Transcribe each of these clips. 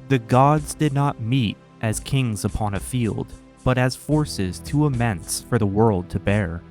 The gods did not meet as kings upon a field, but as forces too immense for the world to bear.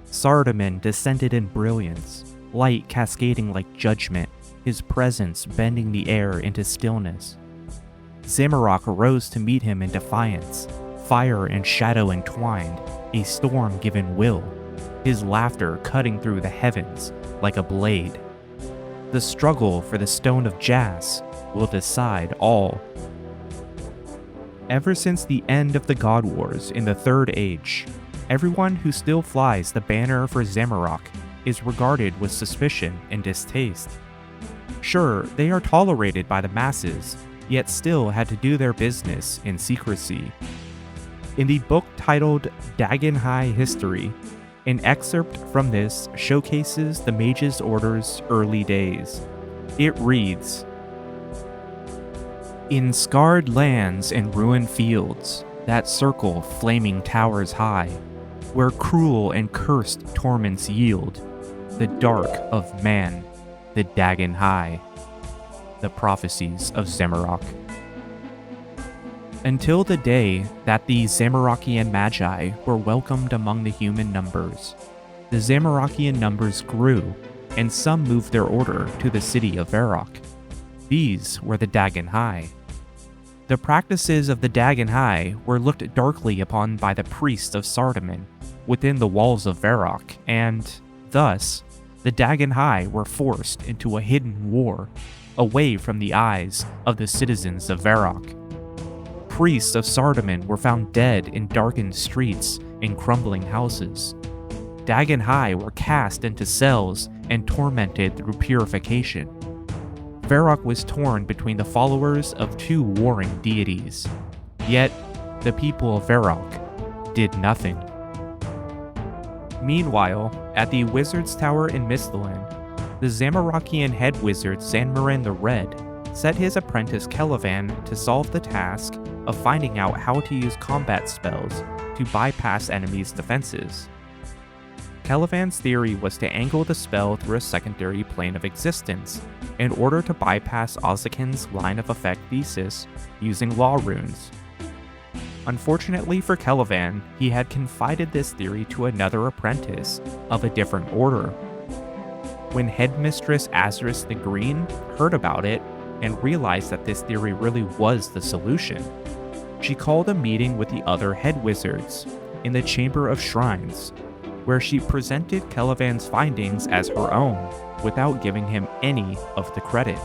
Sardaman descended in brilliance, light cascading like judgment, his presence bending the air into stillness. Zamorak rose to meet him in defiance, fire and shadow entwined, a storm given will, his laughter cutting through the heavens like a blade. The struggle for the Stone of Jas will decide all. Ever since the end of the God Wars in the Third Age, everyone who still flies the banner for Zamorak is regarded with suspicion and distaste. Sure, they are tolerated by the masses, yet still had to do their business in secrecy. In the book titled Dagon'hai History, an excerpt from this showcases the Mage Order's early days. It reads, "In scarred lands and ruined fields, that circle flaming towers high, where cruel and cursed torments yield, the dark of man, the Dagon'hai." The Prophecies of Zamorak. Until the day that the Zamorakian Magi were welcomed among the human numbers, the Zamorakian numbers grew, and some moved their order to the city of Varrock. These were the Dagon'hai. The practices of the Dagon'hai were looked darkly upon by the priests of Sardaman within the walls of Varrock, and, thus, the Dagon'hai were forced into a hidden war, away from the eyes of the citizens of Varrock. Priests of Sardaman were found dead in darkened streets and crumbling houses. Dagon'hai were cast into cells and tormented through purification. Varrock was torn between the followers of two warring deities. Yet, the people of Varrock did nothing. Meanwhile, at the Wizard's Tower in Misthalin, the Zamorakian head wizard Zanmarin the Red set his apprentice Celavan to solve the task of finding out how to use combat spells to bypass enemies' defenses. Celavan's theory was to angle the spell through a secondary plane of existence in order to bypass Ozzakin's line of effect thesis using law runes. Unfortunately for Celavan, he had confided this theory to another apprentice of a different order. When Headmistress Azris the Green heard about it and realized that this theory really was the solution, she called a meeting with the other head wizards in the Chamber of Shrines, where she presented Celavan's findings as her own without giving him any of the credit.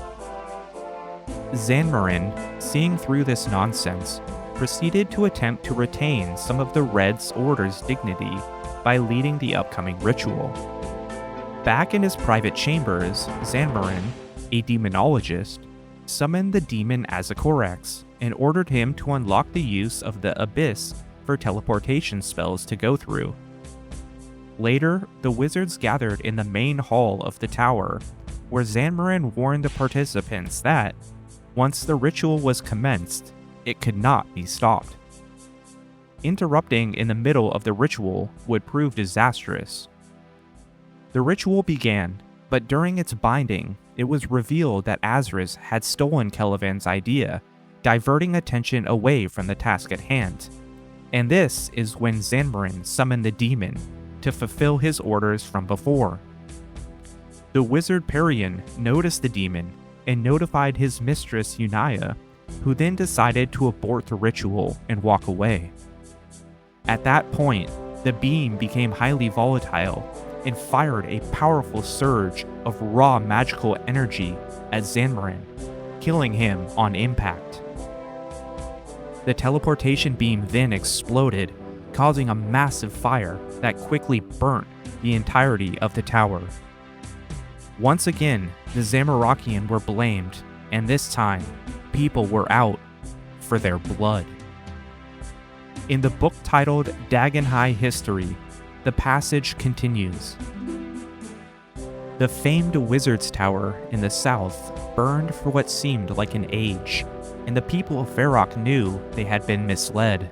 Zanmarin, seeing through this nonsense, proceeded to attempt to retain some of the Red's Order's dignity by leading the upcoming ritual. Back in his private chambers, Zanmarin, a demonologist, summoned the demon Azakorax and ordered him to unlock the use of the Abyss for teleportation spells to go through. Later, the wizards gathered in the main hall of the tower, where Zanmarin warned the participants that, once the ritual was commenced, it could not be stopped. Interrupting in the middle of the ritual would prove disastrous. The ritual began, but during its binding, it was revealed that Azris had stolen Celavan's idea, diverting attention away from the task at hand. And this is when Zanmarin summoned the demon to fulfill his orders from before. The wizard Perion noticed the demon and notified his mistress Unaya, who then decided to abort the ritual and walk away. At that point, the beam became highly volatile and fired a powerful surge of raw magical energy at Zanmarin, killing him on impact. The teleportation beam then exploded, causing a massive fire that quickly burnt the entirety of the tower. Once again, the Zamorakian were blamed, and this time, people were out for their blood. In the book titled Dagon'hai History, the passage continues. The famed Wizard's Tower in the south burned for what seemed like an age, and the people of Varrock knew they had been misled.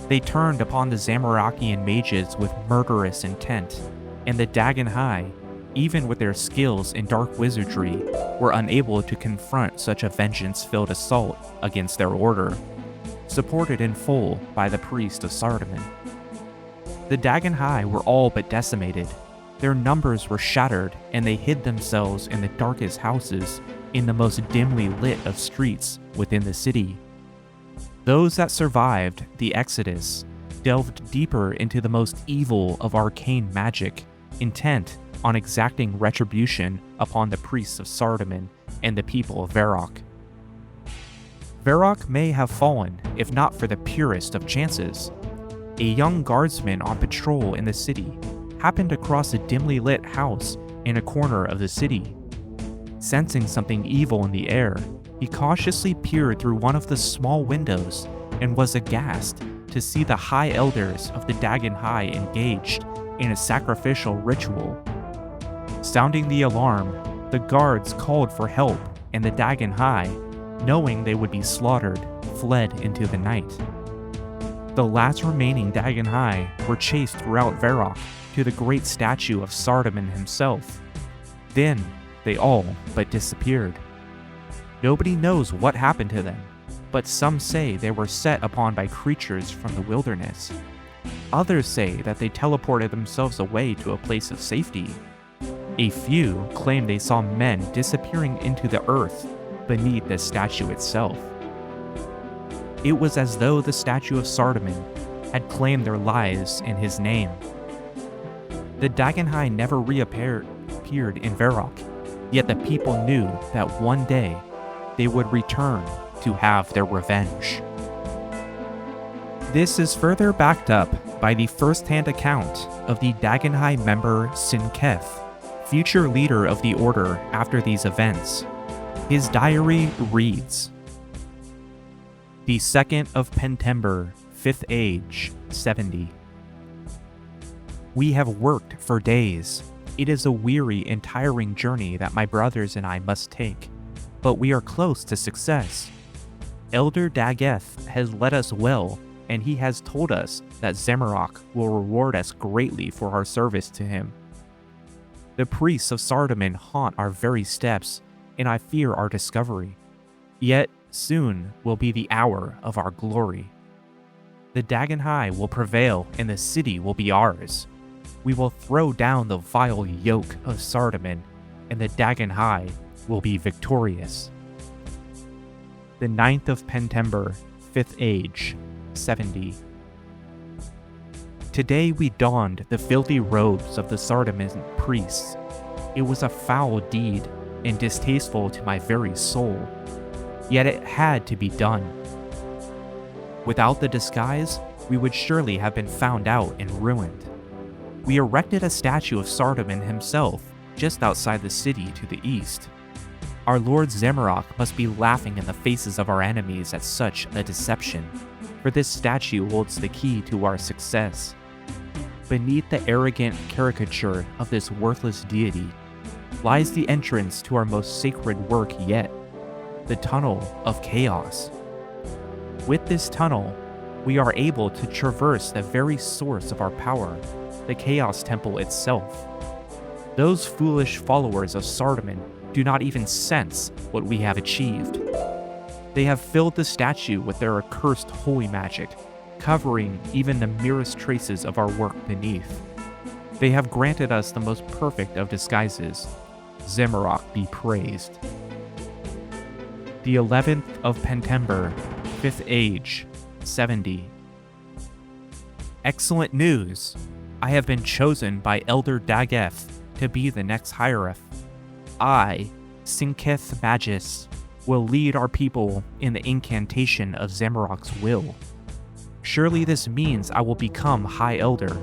They turned upon the Zamorakian mages with murderous intent, and the Dagon'hai, even with their skills in dark wizardry, were unable to confront such a vengeance-filled assault against their order, supported in full by the priest of Sardaman. The Dagon'hai were all but decimated. Their numbers were shattered, and they hid themselves in the darkest houses in the most dimly lit of streets within the city. Those that survived the Exodus delved deeper into the most evil of arcane magic, intent on exacting retribution upon the priests of Sardaman and the people of Varrock. Varrock may have fallen if not for the purest of chances. A young guardsman on patrol in the city happened across a dimly lit house in a corner of the city. Sensing something evil in the air, he cautiously peered through one of the small windows and was aghast to see the high elders of the Dagon'hai engaged in a sacrificial ritual. Sounding the alarm, the guards called for help, and the Dagon'hai, knowing they would be slaughtered, fled into the night. The last remaining Dagon'hai were chased throughout Varrock to the great statue of Sardaman himself. Then they all but disappeared. Nobody knows what happened to them, but some say they were set upon by creatures from the wilderness. Others say that they teleported themselves away to a place of safety. A few claim they saw men disappearing into the earth beneath the statue itself. It was as though the statue of Sardaman had claimed their lives in his name. The Dagon'hai never reappeared in Varrock, yet the people knew that one day they would return to have their revenge. This is further backed up by the first-hand account of the Dagon'hai member Sinketh, future leader of the Order after these events. His diary reads, The 2nd of Pentember, 5th Age, 70. We have worked for days. It is a weary and tiring journey that my brothers and I must take, but we are close to success. Elder Daggeth has led us well, and he has told us that Zamorak will reward us greatly for our service to him. The priests of Sardaman haunt our very steps, and I fear our discovery. Yet soon will be the hour of our glory. The Dagon'hai will prevail, and the city will be ours. We will throw down the vile yoke of Sardaman, and the Dagon'hai will be victorious. The 9th of Pentember, 5th Age, 70. Today we donned the filthy robes of the Sardaman priests. It was a foul deed and distasteful to my very soul, yet it had to be done. Without the disguise, we would surely have been found out and ruined. We erected a statue of Sardaman himself just outside the city to the east. Our Lord Zamorak must be laughing in the faces of our enemies at such a deception, for this statue holds the key to our success. Beneath the arrogant caricature of this worthless deity lies the entrance to our most sacred work yet, the Tunnel of Chaos. With this tunnel, we are able to traverse the very source of our power, the Chaos Temple itself. Those foolish followers of Sardaman do not even sense what we have achieved. They have filled the statue with their accursed holy magic, covering even the merest traces of our work beneath. They have granted us the most perfect of disguises. Zamorak be praised. The 11th of Pentember, 5th Age, 70. Excellent news! I have been chosen by Elder Daggeth to be the next hierarch. I, Sinketh Magus, will lead our people in the incantation of Zamorak's will. Surely this means I will become High Elder.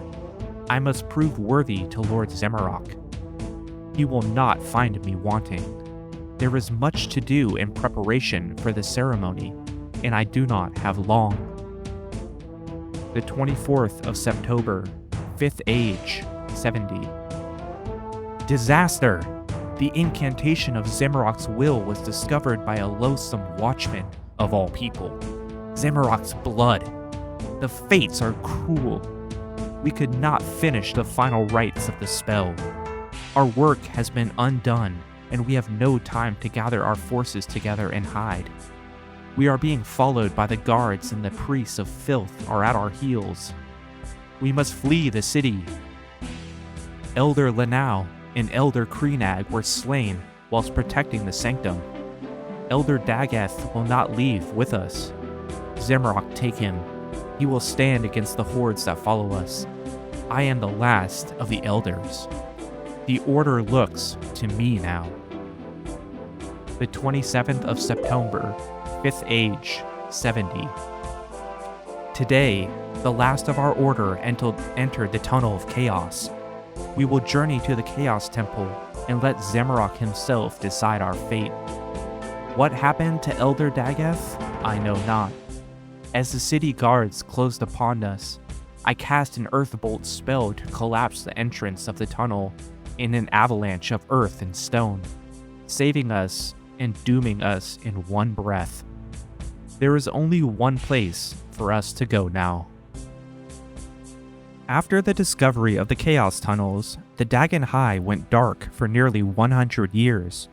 I must prove worthy to Lord Zamorak. He will not find me wanting. There is much to do in preparation for the ceremony, and I do not have long. The 24th of September, 5th Age, 70. Disaster! The incantation of Zamorak's will was discovered by a loathsome watchman of all people. Zamorak's blood. The fates are cruel. We could not finish the final rites of the spell. Our work has been undone, and we have no time to gather our forces together and hide. We are being followed by the guards, and the priests of filth are at our heels. We must flee the city. Elder Lanau and Elder Kreenag were slain whilst protecting the sanctum. Elder Dago'hai will not leave with us. Zamorak, take him. He will stand against the hordes that follow us. I am the last of the elders. The order looks to me now. The 27th of September, 5th Age, 70. Today, the last of our order entered the Tunnel of Chaos. We will journey to the Chaos Temple and let Zamorak himself decide our fate. What happened to Elder Dago'hai? I know not. As the city guards closed upon us, I cast an Earthbolt spell to collapse the entrance of the tunnel in an avalanche of earth and stone, saving us and dooming us in one breath. There is only one place for us to go now. After the discovery of the Chaos Tunnels, the Dagon'hai went dark for nearly 100 years,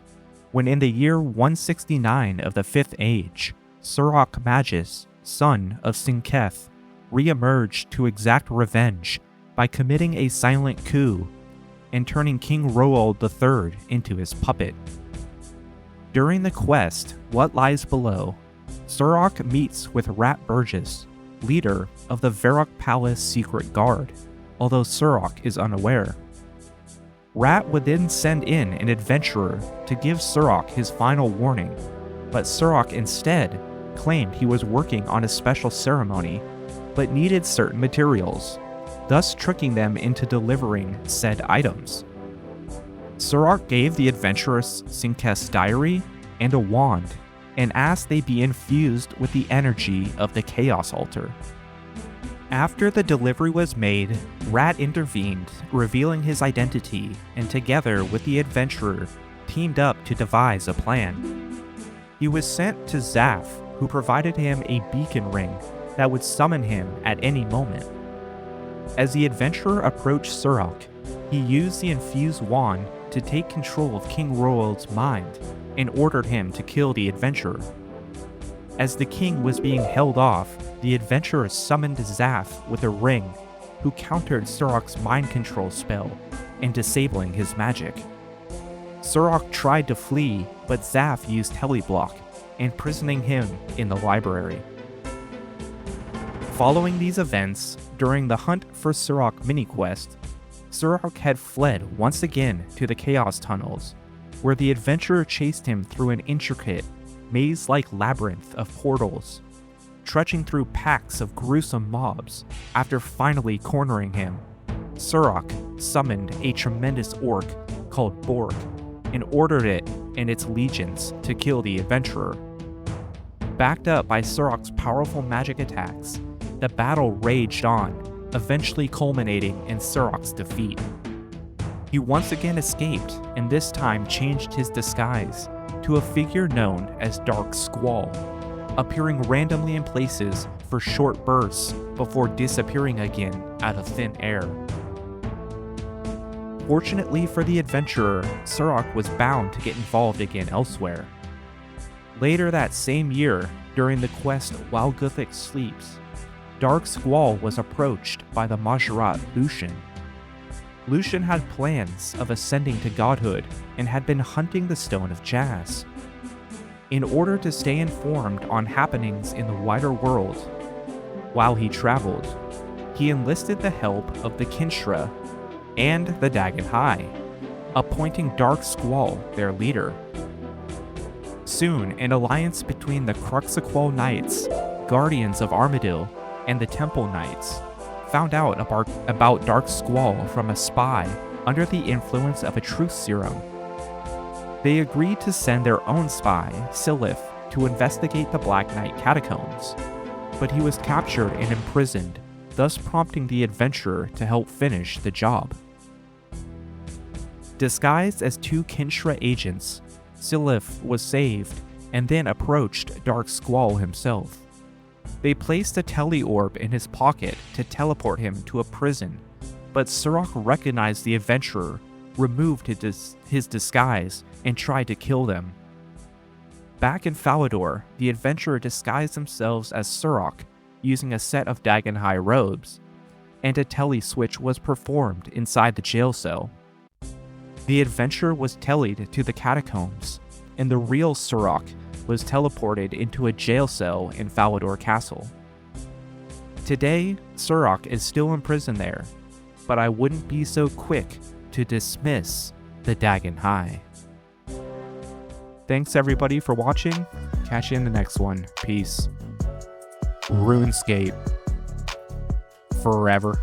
when in the year 169 of the 5th Age, Surok Magus, son of Sinketh, re-emerged to exact revenge by committing a silent coup and turning King Roald III into his puppet. During the quest, What Lies Below, Surok meets with Rat Burgess, leader of the Varrock Palace Secret Guard, although Surok is unaware. Rat would then send in an adventurer to give Surok his final warning, but Surok instead claimed he was working on a special ceremony, but needed certain materials, thus tricking them into delivering said items. Surok gave the adventurers Sinketh's diary and a wand, and asked they be infused with the energy of the Chaos Altar. After the delivery was made, Rat intervened, revealing his identity, and together with the adventurer, teamed up to devise a plan. He was sent to Zaf, who provided him a beacon ring that would summon him at any moment. As the adventurer approached Surok, he used the infused wand to take control of King Roald's mind and ordered him to kill the adventurer. As the king was being held off, the adventurer summoned Zaf with a ring, who countered Surok's mind control spell and disabling his magic. Surok tried to flee, but Zaf used Heliblock, imprisoning him in the library. Following these events, during the Hunt for Surok mini-quest, Surok had fled once again to the Chaos Tunnels, where the adventurer chased him through an intricate, maze-like labyrinth of portals, trudging through packs of gruesome mobs. After finally cornering him, Surok summoned a tremendous orc called Borg and ordered it and its legions to kill the adventurer. Backed up by Surok's powerful magic attacks, the battle raged on, eventually culminating in Surok's defeat. He once again escaped, and this time changed his disguise to a figure known as Dark Squall, appearing randomly in places for short bursts before disappearing again out of thin air. Fortunately for the adventurer, Surok was bound to get involved again elsewhere. Later that same year, during the quest While Guthix Sleeps, Dark Squall was approached by the Majorat Lucian. Lucian had plans of ascending to godhood and had been hunting the Stone of Jas. In order to stay informed on happenings in the wider world, while he traveled, he enlisted the help of the Kinshra and the Dagon'hai, appointing Dark Squall their leader. Soon, an alliance between the Cruxaqual Knights, Guardians of Armadyl, and the Temple Knights found out about Dark Squall from a spy under the influence of a truth serum. They agreed to send their own spy, Silith, to investigate the Black Knight catacombs, but he was captured and imprisoned, thus prompting the adventurer to help finish the job. Disguised as two Kinshra agents, Silith was saved and then approached Dark Squall himself. They placed a teleorb in his pocket to teleport him to a prison, but Surok recognized the adventurer, removed his disguise and tried to kill them. Back in Falador, the adventurer disguised themselves as Surok using a set of Dagon'hai robes, and a telly switch was performed inside the jail cell. The adventurer was tellied to the catacombs, and the real Surok was teleported into a jail cell in Falador Castle. Today, Surok is still imprisoned there, but I wouldn't be so quick to dismiss the Dagon'hai. Thanks everybody for watching. Catch you in the next one. Peace. RuneScape. Forever.